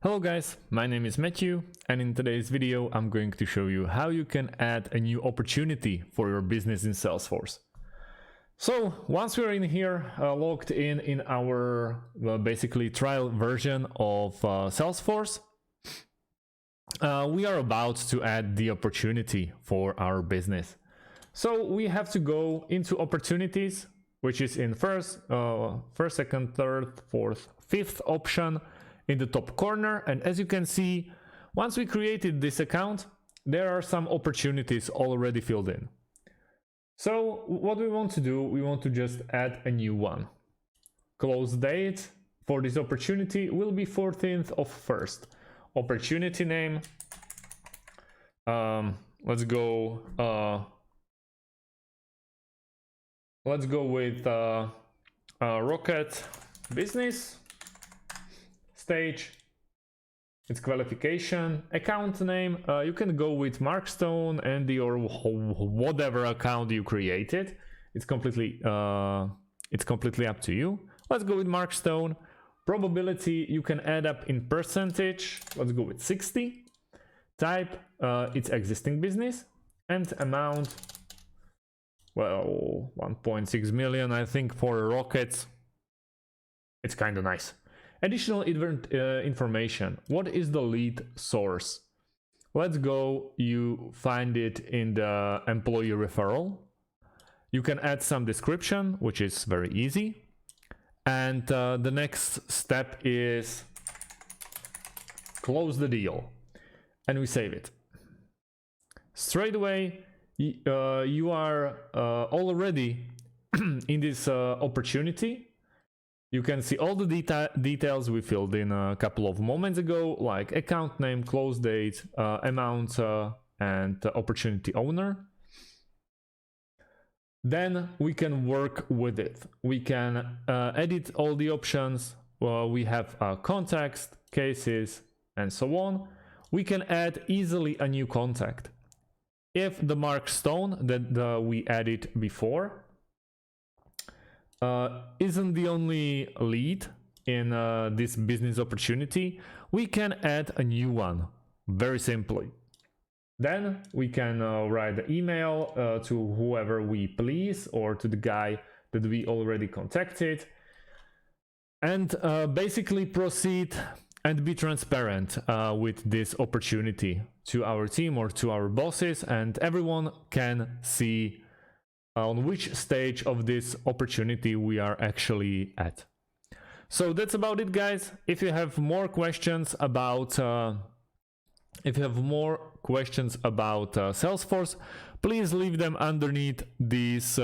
Hello guys, my name is Matthew, and in today's video I'm going to show you how you can add a new opportunity for your business in Salesforce. So once we're in here, logged in our basically trial version of Salesforce, we are about to add the opportunity for our business. So we have to go into opportunities, which is in first, second, third, fourth, fifth option in the top corner. And as you can see, once we created this account, there are some opportunities already filled in. So what we want to do, we want to just add a new one. Close date for this opportunity will be 14th of 1st. Opportunity name, let's go with Rocket Business. Stage, its qualification, account name, you can go with Markstone, Andy, or whatever account you created. It's completely up to you. Let's go with Markstone. Probability you can add up in percentage. Let's go with 60. Type, it's existing business, and amount, well, 1.6 million. I think for rockets it's kind of nice. Additional information. What is the lead source? Let's go, you find it in the employee referral. You can add some description, which is very easy. And the next step is close the deal. And we save it. Straight away, you are already in this opportunity. You can see all the details we filled in a couple of moments ago, like account name, close date, amount, and opportunity owner. Then we can work with it. We can edit all the options. We have context, cases, and so on. We can add easily a new contact. If the Markstone that we added before isn't the only lead in this business opportunity, we can add a new one very simply. Then we can write the email to whoever we please, or to the guy that we already contacted, and basically proceed and be transparent with this opportunity to our team or to our bosses, and everyone can see on which stage of this opportunity we are actually at. So that's about it, guys. If you have more questions about Salesforce, please leave them underneath this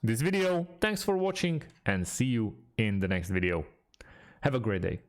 video. Thanks for watching, and see you in the next video. Have a great day.